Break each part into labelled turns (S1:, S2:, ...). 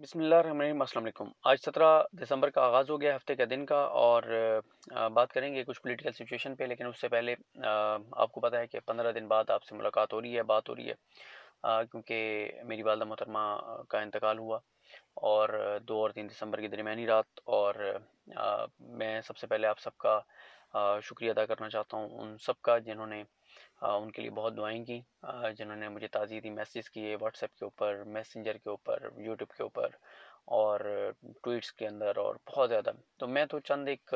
S1: बिस्मिल्लाहिर्रहमानिर्रहीम, अस्सलाम वालेकुम। आज 17 दिसंबर का आगाज़ हो गया हफ़्ते का दिन का और बात करेंगे कुछ पॉलिटिकल सिचुएशन पे। लेकिन उससे पहले आपको पता है कि 15 दिन बाद आपसे मुलाकात हो रही है, बात हो रही है, क्योंकि मेरी वालिदा मोहतरमा का इंतकाल हुआ और 2 और 3 दिसंबर की दरमियानी रात। और मैं सबसे पहले आप सबका शुक्रिया अदा करना चाहता हूँ, उन सब का जिन्होंने उनके लिए बहुत दुआएं की, जिन्होंने मुझे ताज़ियती मैसेज किए व्हाट्सएप के ऊपर, मैसेंजर के ऊपर, यूट्यूब के ऊपर और ट्वीट्स के अंदर, और बहुत ज़्यादा। तो मैं तो चंद एक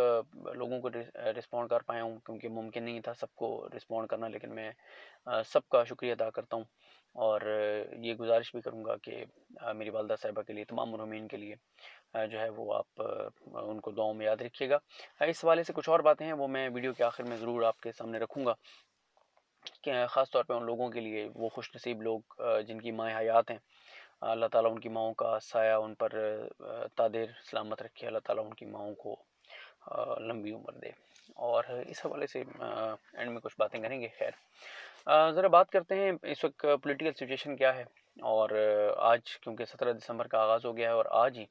S1: लोगों को रिस्पॉन्ड कर पाया हूँ, क्योंकि मुमकिन नहीं था सबको रिस्पॉन्ड करना। लेकिन मैं सबका शुक्रिया अदा करता हूँ और ये गुजारिश भी करूँगा कि मेरी वालदा साहिबा के लिए, तमाम मरहूमीन के लिए जो है वो आप उनको दुआओं में याद रखिएगा। इस हवाले से कुछ और बातें हैं, वो मैं वीडियो के आखिर में ज़रूर आपके सामने रखूँगा, कि ख़ास तौर पे उन लोगों के लिए, वो खुशनसीब लोग जिनकी माएँ हयात हैं। अल्लाह ताला उनकी माँओं का साया उन पर तादेर सलामत रखे। अल्लाह ताला उनकी माँओं को लंबी उम्र दे। और इस हवाले से एंड में कुछ बातें करेंगे। खैर, ज़रा बात करते हैं इस वक्त पॉलिटिकल सिचुएशन क्या है। और आज क्योंकि 17 दिसंबर का आगाज़ हो गया है और आज ही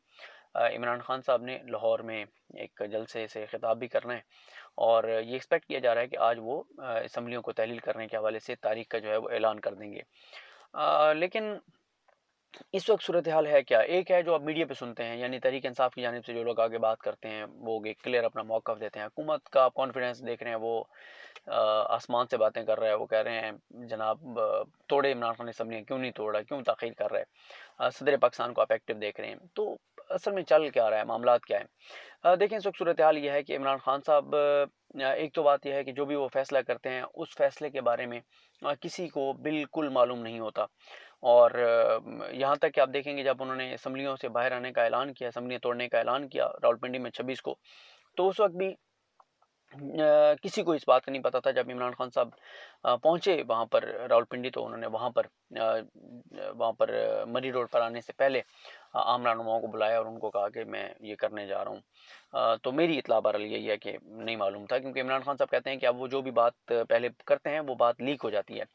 S1: इमरान खान साहब ने लाहौर में एक जलसे से खिताब भी करना है। और ये एक्सपेक्ट किया जा रहा है कि आज वो असम्बलियों को तहलील करने के हवाले से तारीख का जो है वो ऐलान कर देंगे। लेकिन इस वक्त सूरत हाल है क्या? एक है जो आप मीडिया पे सुनते हैं, यानी तहरीक इंसाफ की जानिब से जो लोग आगे बात करते हैं, वो एक क्लियर अपना मौक़िफ़ देते हैं। हुकूमत का आप कॉन्फिडेंस देख रहे हैं, वो आसमान से बातें कर रहा है। वो कह रहे हैं जनाब तोड़े इमरान खान ने असम्बलियाँ, क्यों नहीं तोड़ा, क्यों ताख़ीर कर रहा है। सदर पाकिस्तान को आप एक्टिव देख रहे हैं। तो असल में चल क्या रहा है, मामलात क्या है? देखें, इस वक्त सूरत हाल ये है कि इमरान खान साहब, एक तो बात यह है कि जो भी वो फैसला करते हैं, उस फैसले के बारे में किसी को बिल्कुल मालूम नहीं होता। और यहाँ तक कि आप देखेंगे, जब उन्होंने असम्बलियों से बाहर आने का ऐलान किया, असम्बलियाँ तोड़ने का ऐलान किया रावलपिंडी में 26 को, तो उस वक्त भी किसी को इस बात का नहीं पता था। जब इमरान खान साहब पहुंचे वहां पर रावलपिंडी, तो उन्होंने वहां पर मरी रोड पर आने से पहले आम रहनुमाओं को बुलाया और उनको कहा कि मैं ये करने जा रहा हूँ। तो मेरी इत्तला बहरहाल यही है कि नहीं मालूम था, क्योंकि इमरान खान साहब कहते हैं कि अब वो जो भी बात पहले करते हैं वो बात लीक हो जाती है।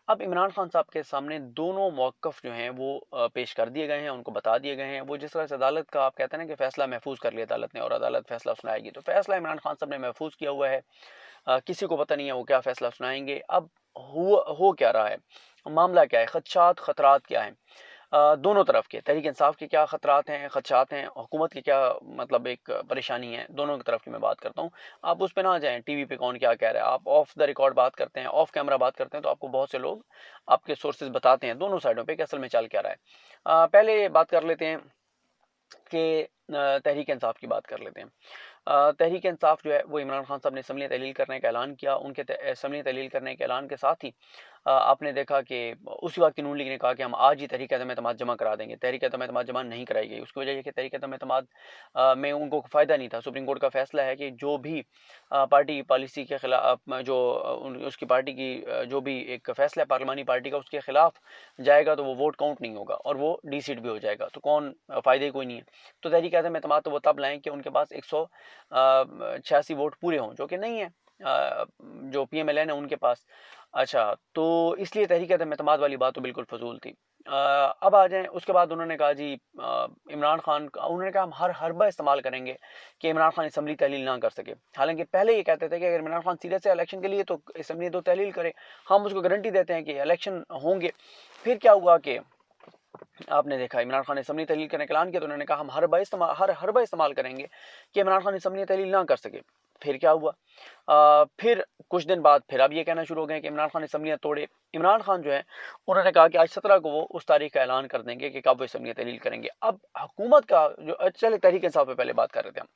S1: अब इमरान खान साहब के सामने दोनों मौक़िफ़ जो हैं वो पेश कर दिए गए हैं, उनको बता दिए गए हैं। वो जिस तरह से अदालत का आप कहते हैं ना कि फ़ैसला महफ़ूज़ कर लिया अदालत ने और अदालत फ़ैसला सुनाएगी, तो फ़ैसला इमरान खान साहब ने महफ़ूज़ किया हुआ है। किसी को पता नहीं है वो क्या फ़ैसला सुनाएँगे। अब हो क्या रहा है? मामला क्या है? ख़दशात, ख़तरात क्या हैं? दोनों तरफ के, तहरीक इंसाफ के क्या ख़तरात हैं, ख़दशात हैं, हुकूमत की क्या मतलब एक परेशानी है, दोनों की तरफ की मैं बात करता हूँ। आप उस पे ना जाएँ, टीवी पे कौन क्या कह रहा है। आप ऑफ द रिकॉर्ड बात करते हैं, ऑफ कैमरा बात करते हैं, तो आपको बहुत से लोग आपके सोर्सेज़ बताते हैं दोनों साइडों पे कि असल में चल क्या रहा है। पहले बात कर लेते हैं कि तहरीक इंसाफ की बात कर लेते हैं। तहरीक इंसाफ जो है वो इमरान खान साहब ने असम्बलियाँ तहलील करने का ऐलान किया। उनके असम्बलियाँ तहलील करने के ऐलान के साथ ही आपने देखा कि उसी वक्त की नून लीग ने कहा कि हम आज ही तहरीक अदम एतमाद जमा करा देंगे। तहरीक अदम एतमाद जमा नहीं कराई गई। उसकी वजह ये कि तहरीक अदम एतमाद में उनको फ़ायदा नहीं था। सुप्रीम कोर्ट का फ़ैसला है कि जो भी पार्टी की पॉलिसी के खिलाफ, जो उसकी पार्टी की जो भी एक फ़ैसला है पार्लिमानी पार्टी का, उसके खिलाफ जाएगा तो वो वोट काउंट नहीं होगा और वो डी-सीट भी हो जाएगा। तो कौन फ़ायदे कोई नहीं है। तो तहरीक अदम एतमाद तो वो तब लाएँ कि उनके पास 186 वोट पूरे हों, जो कि नहीं है जो पीएमएलएन है उनके पास। अच्छा, तो इसलिए तहरीक एतमाद वाली बात तो बिल्कुल फ़ज़ूल थी। अब आ जाएँ, उसके बाद उन्होंने कहा जी, इमरान खान का उन्होंने कहा हम हर हरबा इस्तेमाल करेंगे कि इमरान खान असम्बली तहलील ना कर सके। हालाँकि पहले ये कहते थे कि अगर इमरान खान सीरियस है इलेक्शन के लिए तो असम्बली तो तहलील करे। हम उसको गारंटी देते हैं कि इलेक्शन होंगे। फिर क्या हुआ कि आपने देखा इमरान खान ने असम्बली तहलील करने का ऐलान किया, तो उन्होंने कहा हम हर हरबा इस्तेमाल करेंगे कि इमरान खान असम्बली तहलील ना कर सके। फिर क्या हुआ? फिर कुछ दिन बाद फिर अब ये कहना शुरू हो गए कि इमरान खान असम्बलियाँ तोड़े। इमरान खान जो है उन्होंने कहा कि आज 17 को वो उस तारीख का ऐलान कर देंगे कि कब वो असम्बलियाँ तहलील करेंगे। अब हुकूमत का जो चले तहरीक इंसाफ पे पहले बात कर रहे थे हम।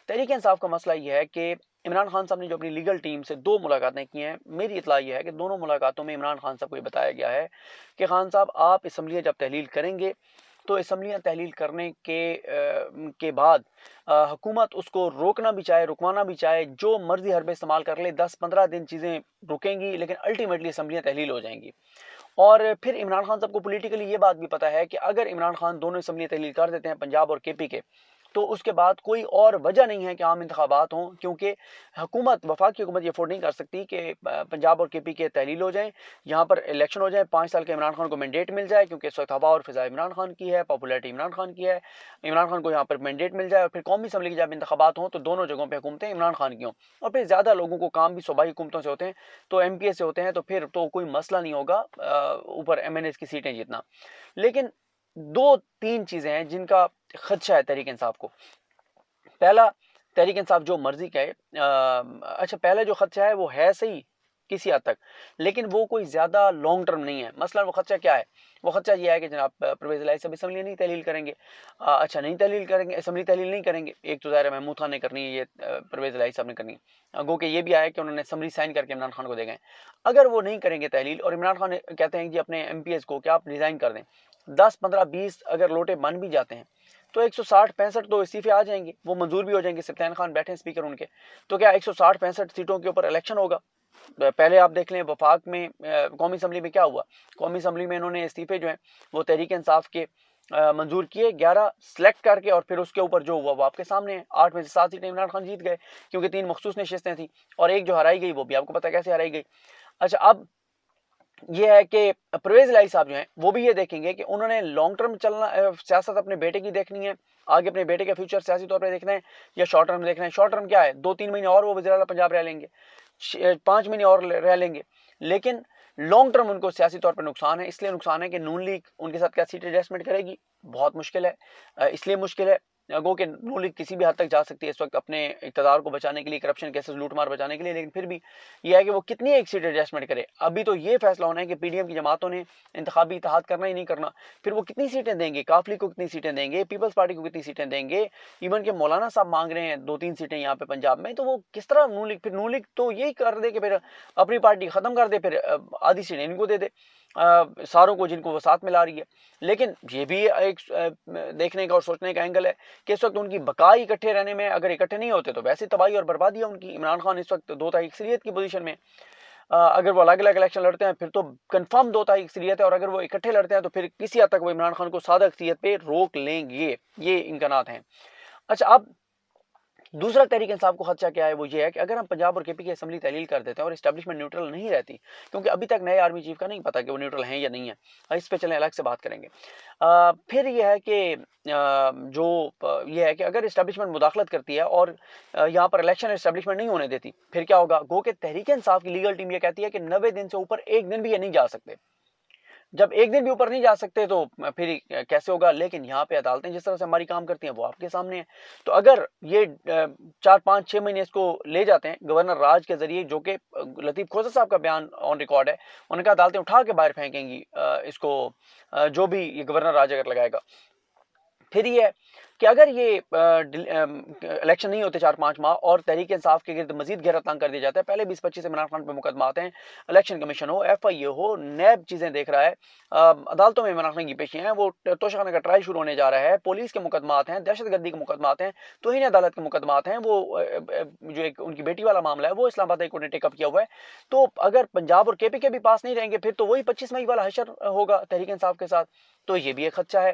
S1: तहरीक इंसाफ का मसला ये है कि इमरान खान साहब ने जो अपनी लीगल टीम से 2 मुलाकातें की हैं, मेरी इत्तला ये है कि दोनों मुलाकातों में इमरान खान साहब को ये बताया गया है कि खान साहब आप असम्बलियाँ जब तहलील करेंगे, तो असम्बलियाँ तहलील करने के बाद हुकूमत उसको रोकना भी चाहे, रुकवाना भी चाहे, जो मर्ज़ी हरबे इस्तेमाल कर ले, 10-15 दिन चीज़ें रुकेंगी, लेकिन अल्टीमेटली असम्बलियाँ तहलील हो जाएँगी। और फिर इमरान खान साहब को पॉलिटिकली ये बात भी पता है कि अगर इमरान खान दोनों असम्बलियाँ तहलील कर देते हैं पंजाब और केपी के, तो उसके बाद कोई और वजह नहीं है कि आम इंतखाबात हों, क्योंकि हुकूमत, वफाकी हुकूमत ये अफोर्ड नहीं कर सकती कि पंजाब और केपी के तहलील हो जाएँ, यहाँ पर इलेक्शन हो जाए, 5 साल के इमरान खान को मैंडेट मिल जाए, क्योंकि इस वक्त हवा और फिज़ा इमरान खान की है, पॉपुलैरिटी इमरान खान की है, इमरान खान को यहाँ पर मैंडेट मिल जाए और फिर कौमी असम्बली की जब इंतखाबात हों तो दोनों जगहों पर हुकूमतें इमरान खान की हों, और फिर ज़्यादा लोगों को काम भी सूबाई हुकूमतों से होते हैं, तो MPA से होते हैं, तो फिर तो कोई मसला नहीं होगा ऊपर MNAs की सीटें जीतना। लेकिन 2-3 चीज़ें हैं जिनका खदशा है तहरीक इंसाफ को। पहला, तहरीक इंसाफ जो मर्जी कहे, अच्छा पहला जो खदशा है वो है सही किसी हद तक, लेकिन वो कोई ज़्यादा लॉन्ग टर्म नहीं है। मसलन वो खदशा क्या है? वो खदशा ये है कि जनाब परवेज़ इलाही साहब असम्बली नहीं तहलील करेंगे। अच्छा नहीं तहलील करेंगे, असम्बली तहलील नहीं करेंगे। एक तो ज़ाहिर है महमूद खान ने करनी है, ये परवेज़ इलाही साहब ने करनी है। गो के ये भी आया कि उन्होंने असम्बली साइन करके इमरान खान को दे गए। अगर वो नहीं करेंगे तहलील और इमरान खान कहते हैं कि अपने MPs को कि आप रिज़ाइन कर दें, 10, 15, 20 अगर लोटे बन भी जाते हैं तो 160-65 तो इस्तीफे आ जाएंगे, वो मंजूर भी हो जाएंगे। सल्मान खान बैठे हैं स्पीकर उनके, तो क्या 160-65 सीटों के ऊपर इलेक्शन होगा? पहले आप देख लें वफाक में कौमी असम्बली में क्या हुआ। कौमी असम्बली में इन्होंने इस्तीफे जो हैं वो तहरीक इंसाफ के मंजूर किए, 11 सेलेक्ट करके, और फिर उसके ऊपर जो हुआ वो आपके सामने है। 8 में से 7 सीटें इमरान खान जीत गए, क्योंकि 3 मखसूस नशिस्तें थी, और एक जो हराई गई वो भी आपको पता कैसे हराई गई। अच्छा, अब ये है कि परवेज़ इलाही साहब जो हैं वो भी ये देखेंगे कि उन्होंने लॉन्ग टर्म चलना, सियासत अपने बेटे की देखनी है, आगे अपने बेटे का फ्यूचर सियासी तौर पर देखना है, या शॉर्ट टर्म देखना है। शॉर्ट टर्म क्या है? 2-3 महीने और वो वज़ीर आला पंजाब रह लेंगे, 5 महीने और रह लेंगे, लेकिन लॉन्ग टर्म उनको सियासी तौर पर नुकसान है। इसलिए नुकसान है कि नून लीग उनके साथ क्या सीट एडजस्टमेंट करेगी, बहुत मुश्किल है। इसलिए मुश्किल है गो कि नून लीग किसी भी हद तक जा सकती है इस वक्त अपने इक़्तिदार को बचाने के लिए, करप्शन केसेस लूटमार बचाने के लिए, लेकिन फिर भी यह है कि वो कितनी एक सीट एडजस्टमेंट करे। अभी तो ये फैसला होना है कि PDM की जमातों ने इंतखाबी इत्तेहाद करना ही नहीं करना, फिर वो कितनी सीटें देंगे, काफली को कितनी सीटें देंगे, पीपल्स पार्टी को कितनी सीटें देंगे। इवन के मौलाना साहब मांग रहे हैं 2-3 सीटें यहाँ पे पंजाब में, तो वो किस तरह नून लीग तो यही कर दे कि फिर अपनी पार्टी खत्म कर दे, फिर आधी सीटें इनको दे दे, सारों को जिनको वो साथ में ला रही है। लेकिन ये भी एक देखने का और सोचने का एंगल है कि इस वक्त उनकी बकाई इकट्ठे रहने में, अगर इकट्ठे नहीं होते तो वैसे तबाही और बर्बादी है उनकी। इमरान खान इस वक्त 2 तारीख अक्सरियत की पोजीशन में, अगर वो अलग अलग इलेक्शन लड़ते हैं फिर तो कंफर्म 2 तारीख अक्सरियत है, और अगर वो इकट्ठे लड़ते हैं तो फिर किसी हद तक वो इमरान खान को सादा अक्सरियत पे रोक लेंगे, ये इम्कानात हैं। अच्छा, अब दूसरा तहरीक इंसाफ को खदशा क्या है? वो ये है कि अगर हम पंजाब और केपी की असम्बली तहलील कर देते हैं और इस्टेब्लिशमेंट न्यूट्रल नहीं रहती, क्योंकि अभी तक नए आर्मी चीफ का नहीं पता कि वो न्यूट्रल हैं या नहीं है, इस पे चलें अलग से बात करेंगे। फिर यह है कि ये है कि अगर इस्टेब्लिशमेंट मुदाखलत करती है और यहाँ पर इलेक्शन इस्टेब्लिशमेंट नहीं होने देती, फिर क्या होगा? गो कि तहरीक इंसाफ की लीगल टीम ये कहती है कि 90 दिन से ऊपर एक दिन भी ये नहीं जा सकते। जब एक दिन भी ऊपर नहीं जा सकते तो फिर कैसे होगा? लेकिन यहाँ पे अदालतें जिस तरह से हमारी काम करती हैं वो आपके सामने है। तो अगर ये 4-5-6 महीने इसको ले जाते हैं गवर्नर राज के जरिए, जो कि लतीफ़ खोसर साहब का बयान ऑन रिकॉर्ड है, उन्होंने कहा अदालतें उठा के बाहर फेंकेंगी इसको, जो भी ये गवर्नर राज अगर लगाएगा। फिर ये है कि अगर ये इलेक्शन नहीं होते 4-5 माह और तहरीक इंसाफ के गिर्द मजीद गहरा तंग कर दिया जाता है, पहले 20-25 इमरान खान पर मुकदमा आते हैं, इलेक्शन कमीशन हो, FIA हो, नैब चीज़ें देख रहा है, अदालतों में इमरान खान की पेशी हैं, वो तोशाखाना का ट्रायल शुरू होने जा रहा है, पुलिस के मुकदमात हैं, दहशतगर्दी के मुकदमात हैं, तौहीन अदालत के मुकदमात हैं, वो जो एक उनकी बेटी वाला मामला है वो इस्लामाबाद हाई कोर्ट ने टेकअप किया हुआ है। तो अगर पंजाब और KP के भी पास नहीं रहेंगे फिर तो वही 25 मई वाला हशर होगा तहरीक इंसाफ के साथ, तो ये भी एक खदशा है।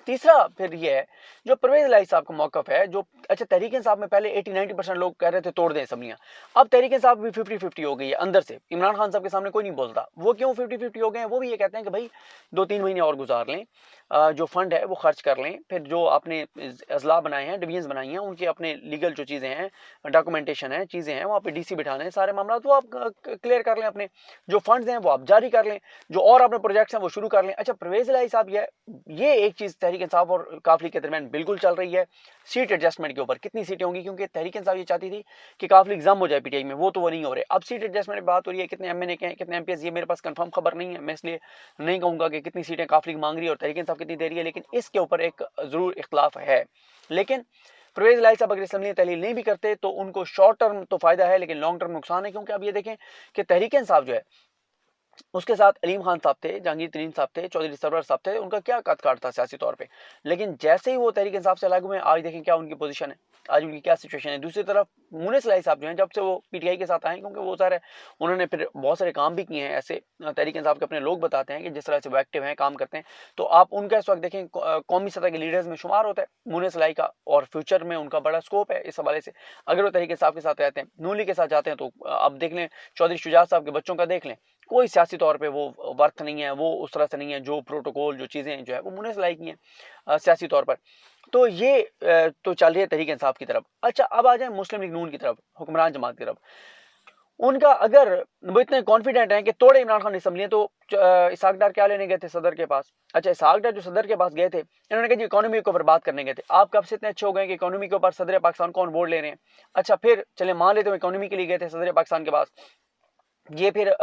S1: तीसरा फिर ये है जो परवेज़ इलाही साहब का मौक़िफ़ है, जो अच्छा तहरीक इंसाफ में पहले 80-90% लोग कह रहे थे तोड़ दें असम्बलियाँ, अब तहरीक इंसाफ भी 50-50 हो गई है अंदर से। इमरान खान साहब के सामने कोई नहीं बोलता। वो क्यों 50-50 हो गए हैं? वो भी ये कहते हैं कि भाई 2-3 महीने और गुजार लें, जो फंड है वो खर्च कर लें, फिर जो आपने अज़ला बनाए हैं, डिवीजन्स बनाई हैं, उनके अपने लीगल जो चीज़ें हैं, डॉक्यूमेंटेशन है, चीज़ें हैं, वहाँ पे DC बिठाने हैं, सारे मामला वो आप क्लियर कर लें, अपने जो फंड्स हैं वो आप जारी कर लें, जो और अपने प्रोजेक्ट्स हैं वो शुरू कर लें। अच्छा, परवेज़ इलाही साहब ये एक चीज़ तहरीक इंसाफ और काफली के दरमियान बिल्कुल चल रही है, सीट एडजस्टमेंट के ऊपर कितनी सीटें होंगी, क्योंकि तहरीक इंसाफ ये चाहती थी कि काफली एग्जाम हो जाए PTI में, वो तो वो नहीं हो रहे। अब सीट एडजस्टमेंट की बात हो रही है, कितने MNA के हैं, कितने MPs, ये मेरे पास कंफर्म खबर नहीं है, मैं इसलिए नहीं कहूँगा कि कितनी सीटें काफली मांग रही है और तहरीक इंसाफ कितनी दे रही है, लेकिन इसके ऊपर एक जरूर इख्तलाफ है। लेकिन परवेज़ इलाही साहब अगर असम्बली तहलील नहीं भी करते तो उनको शॉर्ट टर्म तो फायदा है, लेकिन लॉन्ग टर्म नुकसान है, क्योंकि अब ये देखें कि तहरीक इंसाफ जो है उसके साथ अलीम खान साहब थे, जहांगीर तरीन साहब थे, चौधरी सरवर साहब थे, उनका क्या कद-काठ था सियासी तौर पे। लेकिन जैसे ही वो तहरीक इंसाफ से अलग हुए, आज देखें क्या उनकी पोजीशन है, आज उनकी क्या सिचुएशन है। दूसरी तरफ मुनीर इलाही साहब जो हैं, जब से वो पीटीआई के साथ आए, क्योंकि वो ज़ाहिर है उन्होंने फिर बहुत सारे काम भी किए हैं ऐसे, तहरीक इंसाफ के अपने लोग बताते हैं कि जिस तरह से वो एक्टिव हैं, काम करते हैं, तो आप उनका इस वक्त देखें कौमी सतह के लीडर्स में शुमार होता है मुनीर इलाही का, और फ्यूचर में उनका बड़ा स्कोप है इस हवाले से। अगर वो तहरीक इंसाफ के साथ रहते हैं, नून लीग के साथ जाते हैं, तो आप देख लें चौधरी शुजात साहब के बच्चों का देख लें, कोई सियासी तौर पे वो वर्थ नहीं है, वो उस तरह से नहीं है, जो प्रोटोकॉल जो चीज़ें जो है वो मुनीर इलाही की हैं सियासी तौर पर। तो ये तो चल रही है तहरीक इंसाफ की तरफ। अच्छा, अब आ जाए मुस्लिम लीग नून की तरफ, हुक्मरान जमात की तरफ। उनका अगर वो इतने कॉन्फिडेंट हैं कि तोड़े इमरान खान असम्बली, तो इसहाक डार क्या लेने गए थे सदर के पास। अच्छा, इसहाक डार जो सदर के पास गए थे, इन्होंने कहा जी इकोनॉमी के ऊपर बात करने गए थे। आप कब से इतने अच्छे हो गए कि इकोनॉमी के ऊपर सदर पाकिस्तान को ऑन बोर्ड ले रहे हैं। अच्छा, फिर चले मान लेते हो इकोनॉमी के लिए गए थे सदर पाकिस्तान के पास, ये फिर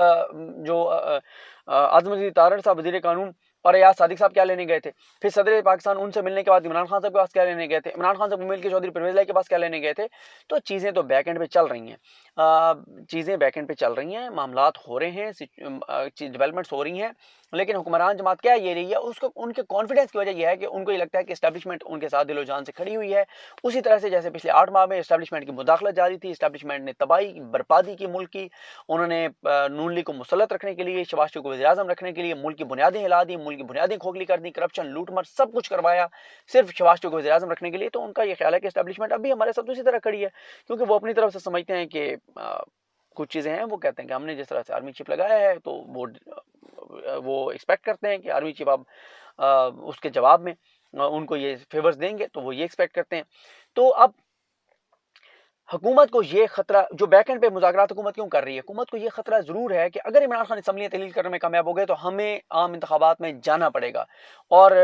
S1: जो आज़म अज़ीज़ तारड़ साहब वज़ीर कानून और अयाज सादिक साहब क्या लेने गए थे। फिर सदर पाकिस्तान उनसे मिलने के बाद इमरान खान साहब के पास क्या लेने गए थे, इमरान खान साहब मिल के चौधरी परवेज़ इलाही के पास क्या लेने गए थे। तो चीज़ें तो बैक एंड पे चल रही हैं, चीज़ें बैक एंड पे चल रही हैं, मामलात हो रहे हैं, डेवलपमेंट्स हो रही हैं। लेकिन हुक्मरान जमात क्या ये रही है, उसको उनके कॉन्फिडेंस की वजह यह है कि उनको ये लगता है कि इस्टेब्लिशमेंट उनके साथ दिलो जान से खड़ी हुई है। उसी तरह से जैसे पिछले 8 माह में इस्टेब्लिशमेंट की मुदाखलत जारी थी, इस्टेब्लिशमेंट ने तबाही बर्बादी की मुल्क की। उन्होंने नून लीग को मुसल्लत रखने के लिए, शहबाज शरीफ को वज़ीर-ए-आज़म रखने के लिए मुल्क की बुनियादें हिला दी, मुल्क की बुनियादें खोखली कर दी, करप्शन लूटमार सब कुछ करवाया, सिर्फ शहबाज शरीफ को वज़ीर-ए-आज़म रखने के लिए। तो उनका ये ख्याल है कि इस्टेब्लिशमेंट अभी हमारे साथ उसी तरह खड़ी है, क्योंकि वो अपनी तरफ से समझते हैं कि कुछ चीज़ें हैं, वो कहते हैं कि हमने जिस तरह से आर्मी चीफ लगाया है, तो वो एक्सपेक्ट करते हैं कि आर्मी चीफ अब उसके जवाब में उनको ये फेवर्स देंगे, तो वो ये एक्सपेक्ट करते हैं। तो अब हुकूमत को ये खतरा, जो बैक एंड पे मुज़ाकरात हुकूमत क्यों कर रही है, हुकूमत को ये खतरा ज़रूर है कि अगर इमरान खान असम्बली तहलील करने में कामयाब हो गए, तो हमें आम इंतखाबात में जाना पड़ेगा, और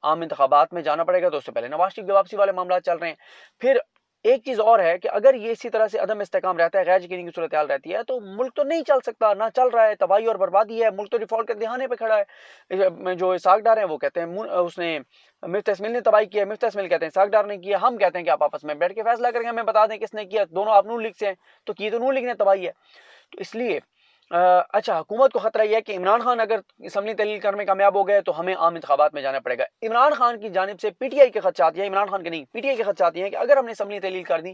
S1: आम इंतखाबात में जाना पड़ेगा तो उससे पहले नवाज शरीफ की वापसी वाले मामला चल रहे हैं। फिर एक चीज़ और है कि अगर ये इसी तरह से अदम इस्तेकाम रहता है, गैर यकीनी की सूरत हाल रहती है, तो मुल्क तो नहीं चल सकता, ना चल रहा है, तबाही और बर्बादी है, मुल्क तो डिफॉल्ट के दिहाने पे खड़ा है। जो इसहाक डार हैं वो कहते हैं उसने मिफ्ता इस्माइल ने तबाही किया, मिफ्ता इस्माइल कहते हैं इसहाक डार ने किया, हम कहते हैं कि आप आपस में बैठ के फैसला करेंगे, हमें बता दें किसने किया, दोनों आप नून लीग से हैं, तो की तो नून लीग ने तबाही है। तो इसलिए अच्छा, हुकूमत को खतरा यह है कि इमरान खान अगर असम्बली तहलील करने में कामयाब हो गए, तो हमें आम इंतखाबात में जाना पड़ेगा। इमरान खान की जानिब से पीटीआई के खदशात, या इमरान खान के नहीं, पीटीआई के खदशात हैं कि अगर हमने असम्बली तहलील कर दी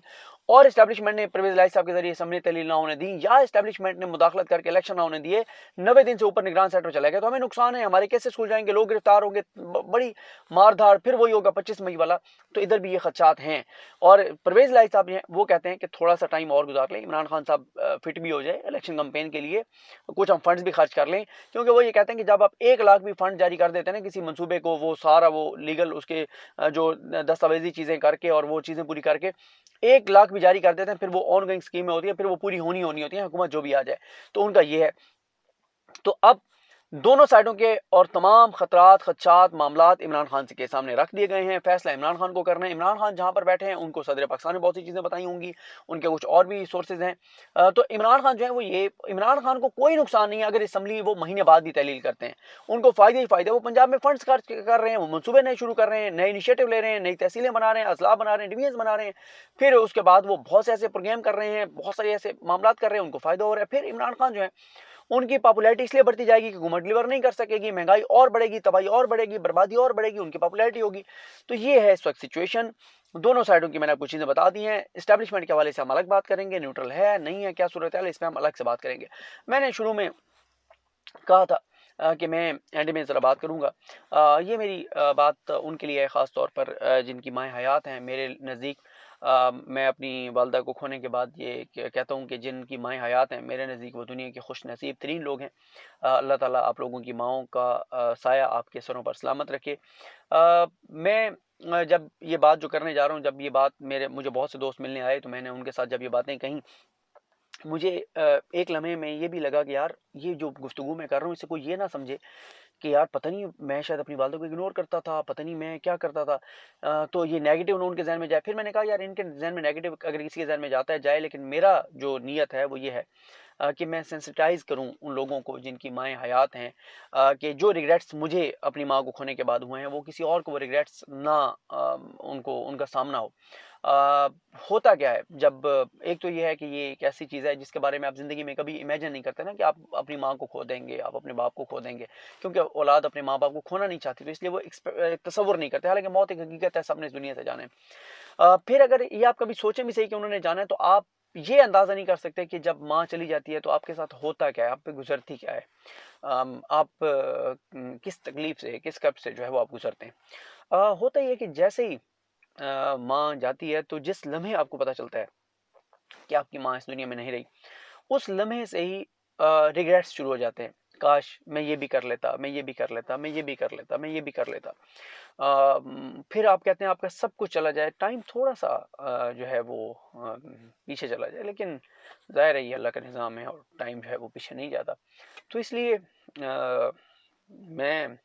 S1: और इस्टेब्लिशमेंट ने परवेज़ इलाही साहब के जरिए असम्बली तहलील ना होने दी, या इस्टेब्लिशमेंट ने मुदाखलत करके इलेक्शन ना होने दिए, 90 दिन से ऊपर निगरान सेक्टर चला गया, तो हमें नुकसान है, हमारे केसेस खुल जाएंगे, लोग गिरफ्तार होंगे, बड़ी मारधाड़, फिर वही होगा 25 मई वाला। तो इधर भी ये खदशात हैं। और परवेज़ इलाही साहब हैं, वो कहते हैं कि थोड़ा सा टाइम और गुजार लें, इमरान खान साहब फिट भी हो जाए इलेक्शन कैंपेन के लिए, कुछ हम फंड्स भी खर्च कर लें, क्योंकि वो ये कहते हैं कि जब आप 1 लाख भी फंड जारी कर देते हैं ना किसी मंसूबे को, वो सारा वो लीगल उसके जो दस्तावेजी चीज़ें करके और वो चीज़ें पूरी करके 1 लाख भी जारी कर देते हैं, फिर वो ऑन गोइंग स्कीम में होती है, फिर वो पूरी होनी होती है, हुकूमत जो भी आ जाए। तो उनका ये है। तो अब दोनों साइडों के और तमाम खतरात, खदशात, मामलात इमरान खान के सामने रख दिए गए हैं। फैसला इमरान खान को करना है। इमरान खान जहाँ पर बैठे हैं, उनको सदर पाकिस्तान ने बहुत सी चीज़ें बताई होंगी, उनके कुछ और भी सोर्सेज हैं। तो इमरान खान जो है वो ये, इमरान खान को कोई नुकसान नहीं है अगर असम्बली वो महीने बाद भी तहलील करते हैं, उनको फ़ायदे ही फ़ायदे। वो पंजाब में फंड्स खर्च कर रहे हैं, वो मनसूबे नए शुरू कर रहे हैं, नए इनिशिएटिव ले रहे हैं, नई तहसीलें बना रहे हैं, अजला बना रहे हैं, डिवीजन बना रहे हैं। फिर उसके बाद वो बहुत से ऐसे प्रोग्राम कर रहे हैं, बहुत सारे ऐसे मामला कर रहे हैं, उनको फ़ायदा हो रहा है। फिर इमरान खान जो है उनकी पॉपुलैरिटी इसलिए बढ़ती जाएगी कि हुकूमत डिलीवर नहीं कर सकेगी, महंगाई और बढ़ेगी, तबाही और बढ़ेगी, बर्बादी और बढ़ेगी, उनकी पॉपुलैरिटी होगी। तो ये है इस वक्त सिचुएशन। दोनों साइडों की मैंने आपको चीज़ें बता दी हैं। एस्टैब्लिशमेंट के हवाले से हम अलग बात करेंगे, न्यूट्रल है नहीं है, क्या सूरत है, इस पर हम अलग से बात करेंगे। मैंने शुरू में कहा था कि मैं एंड में ज़रा बात करूँगा। ये मेरी बात उनके लिए है ख़ास तौर पर जिनकी माएँ हयात हैं मेरे नज़दीक। मैं अपनी वालदा को खोने के बाद ये कहता हूँ कि जिनकी माएँ हयात हैं मेरे नज़दीक, वो दुनिया के खुश नसीब तरीन लोग हैं। अल्लाह ताला आप लोगों की माँओं का साया आपके सरों पर सलामत रखे। मैं जब ये बात जो करने जा रहा हूँ, जब ये बात मुझे बहुत से दोस्त मिलने आए, तो मैंने उनके साथ जब ये बातें कहीं, मुझे एक लम्हे में ये भी लगा कि यार ये जो गुफ्तगू मैं कर रहा हूँ, इससे कोई ये ना समझे कि यार पता नहीं मैं शायद अपनी वालदा को इग्नोर करता था, पता नहीं मैं क्या करता था। तो ये नेगेटिव ना उनके जहन में जाए। फिर मैंने कहा यार इनके जहन में नेगेटिव अगर किसी के जहन में जाता है जाए, लेकिन मेरा जो नीयत है वो ये है कि मैं सेंसिटाइज़ करूँ उन लोगों को जिनकी माएँ हयात हैं, कि जो रिग्रेट्स मुझे अपनी माँ को खोने के बाद हुए हैं, वो किसी और को वो रिग्रेट्स ना उनको उनका सामना हो। अ, होता क्या है जब एक तो ये है कि ये एक ऐसी चीज़ है जिसके बारे में आप ज़िंदगी में कभी इमेजिन नहीं करते ना कि आप अपनी माँ को खो देंगे, आप अपने बाप को खो देंगे, क्योंकि औलाद अपने माँ-बाप को खोना नहीं चाहती, तो इसलिए वो तसव्वुर नहीं करते। हालाँकि मौत एक हकीकत है, सबने इस दुनिया से जाना है। फिर अगर ये आप कभी सोचें भी सही कि उन्होंने जाना है, तो आप ये अंदाज़ा नहीं कर सकते कि जब माँ चली जाती है तो आपके साथ होता क्या है, आप पे गुज़रती क्या है। आप किस तकलीफ़ से, किस कर्ब से जो है वो आप गुज़रते हैं। होता ये है कि जैसे ही माँ जाती है तो जिस लम्हे आपको पता चलता है कि आपकी माँ इस दुनिया में नहीं रही, उस लम्हे से ही रिग्रेट्स शुरू हो जाते हैं। काश मैं ये भी कर लेता, मैं ये भी कर लेता, मैं ये भी कर लेता, मैं ये भी कर लेता। फिर आप कहते हैं आपका सब कुछ चला जाए, टाइम थोड़ा-सा जो है वो पीछे चला जाए, लेकिन ज़ाहिर है ये अल्लाह का निज़ाम है और टाइम जो है वो पीछे नहीं जाता। तो इसलिए मैं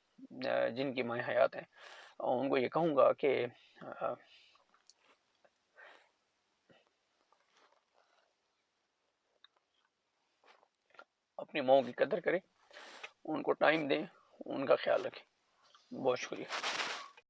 S1: जिनकी माएँ हयात हैं, उनको ये कहूँगा कि अपनी माँओं की कदर करें, उनको टाइम दें, उनका ख़्याल रखें। बहुत शुक्रिया।